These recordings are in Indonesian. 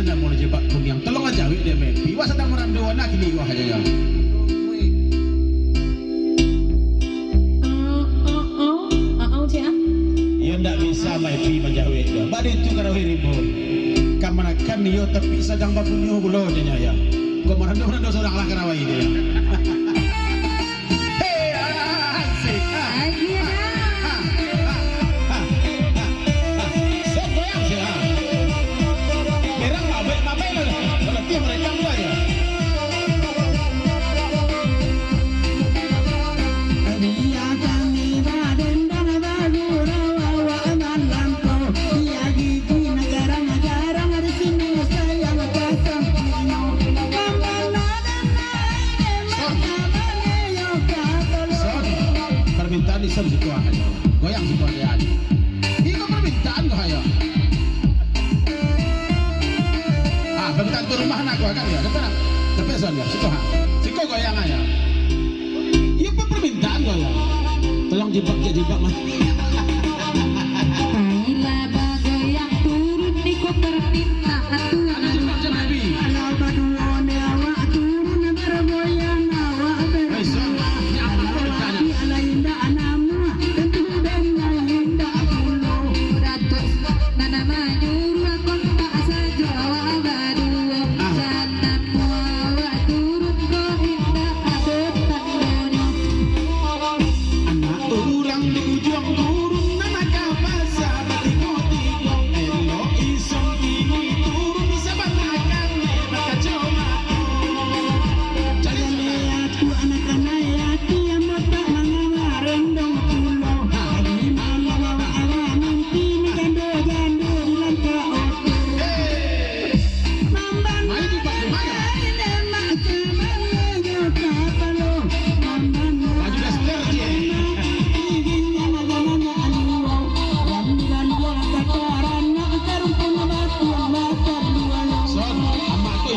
nggak mau jebak kunyang tolong aja wik dia mepi wah sedang merandau anak ini wah aja ya iya ndak bisa mepi menjawab dia bade itu kalau hiribu kamanakan yo tapi sedang bakunyo bulo nya ya kok merandau seorang lah kerawai dia Isam situ aja, goyang situ aja. Ini permintaan kok ayo. Permintaan tuh rumah anak gua kan ya, depan soalnya situ ha. Situ goyang aja. Iya permintaan gua ya. Tolong jebak mah. Baiklah bagoyang turun di koper minta aturan. Ada jebak Nabi. Kalau berdua awak turun bergoyang awak bergoyang.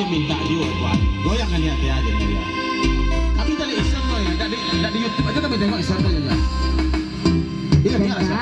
Minta diubat, goyang kan hati aja ya. Tapi tadi iseng loh ya, tadi di YouTube aja tapi tengok iseng aja ya. Iya benar sih.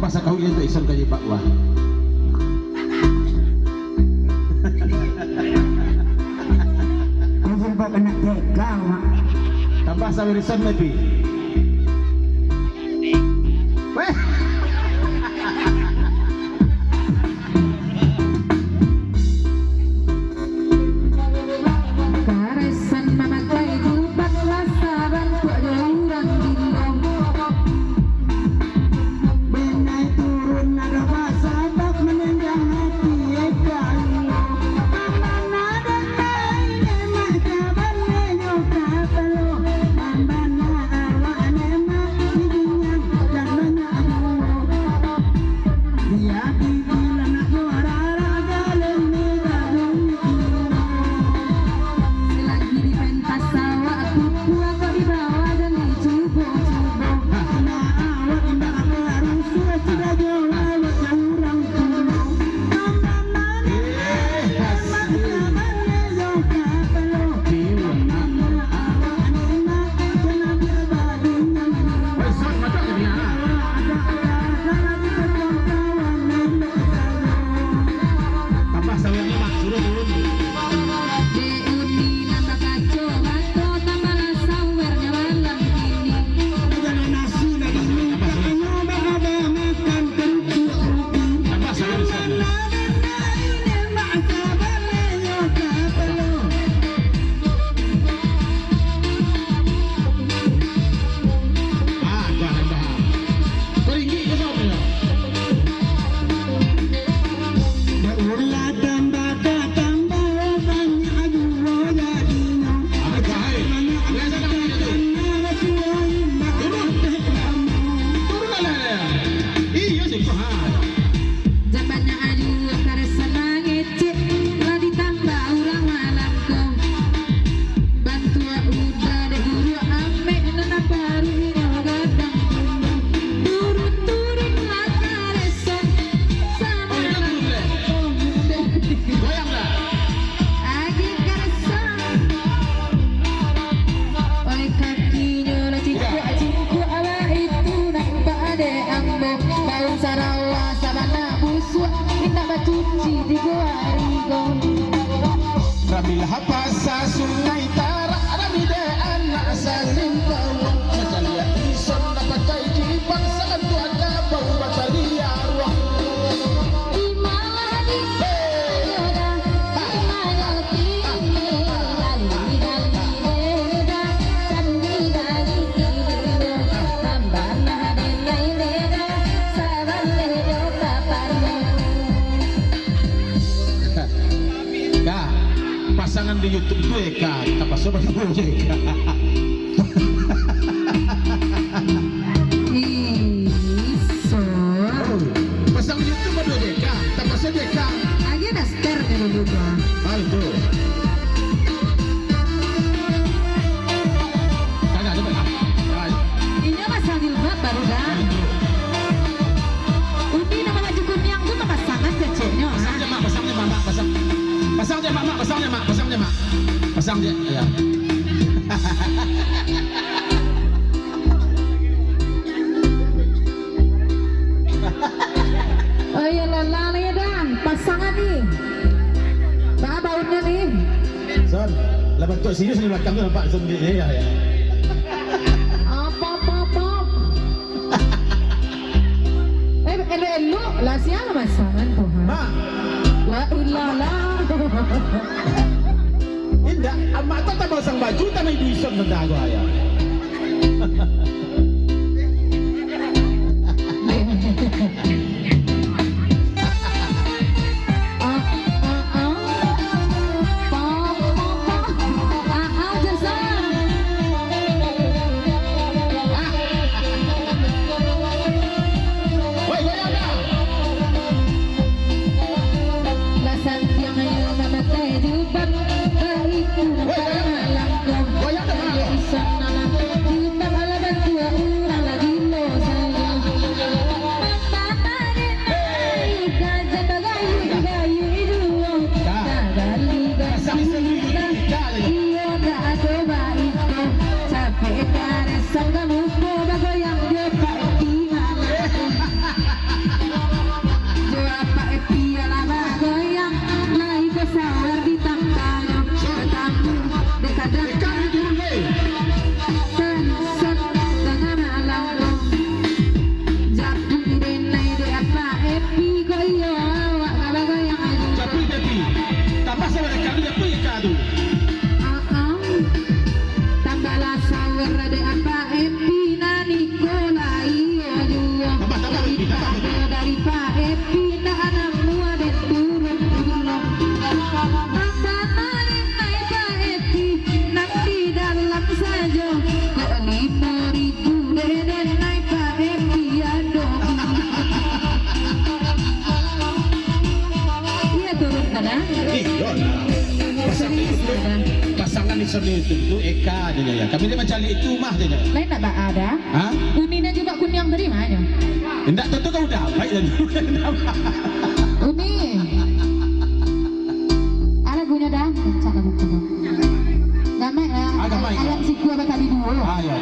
Masa kau itu iseng kaji Pak Wah. Kau jumpa kena tegang. Tambah sawirisan lebih. Weh. sambil hapasa sungai Tara Ramide anak saling bawa Macalia ison dapat kai jipang sangat tuan kabau Macalia ruang Di mana di mana di mana kini lali leda sandi dari kini tambah nade leda saban leda kaparmu Kak, pasangan di YouTube itu Eka, apa sobat itu Eka? Iso Pasang di YouTube ada Eka, tak pasang Eka. aja dah ster dulu gua Ah itu. Kagak ada apa? ini mah sambil bab baru dah undi nama baju kuning tuh mah pasangan kecilnya Pasang aja mak, pasang aja mak, pasang. Pasang aja mak, pasang aja mak, pasang aja mak. Pasang aja, ya. oh iya lala ya dan pasangan nih bautnya nih Son, lah bentuk serius di belakang tu nampak Son dia ya. apa elu lah siapa pasangan tuh Mak, la ilallah indah, mak tak pasang baju tak main duit Son tentang aku ayah. Woi, goyang dah. Goyang dah mak. Pasang sendiri, Eka aja. Eka ni turun le. Tapi tapi, tambah saya ada kali apa Eka tu? Tambahlah sawer ada apa epi nani kolai aduh Tambah lebih, tambah lebih. dari Pak Epi nah anak mua dan turun tulung tambah naik Pak Epi nanti dalam saja kok 5.000 deden naik Pak Epi aduh iya turun kada Iya. Pasangan di sana itu Eka aja ya. Kami dia macam itu mah aja. lain tak ada Hah? Unina juga kunyang dari mana Enggak tentu kau dah baik dan. Uni ala gunya dah cak lagu kuno gamai Ah, gamai. ayam si kuah tadi dulu Ah ya.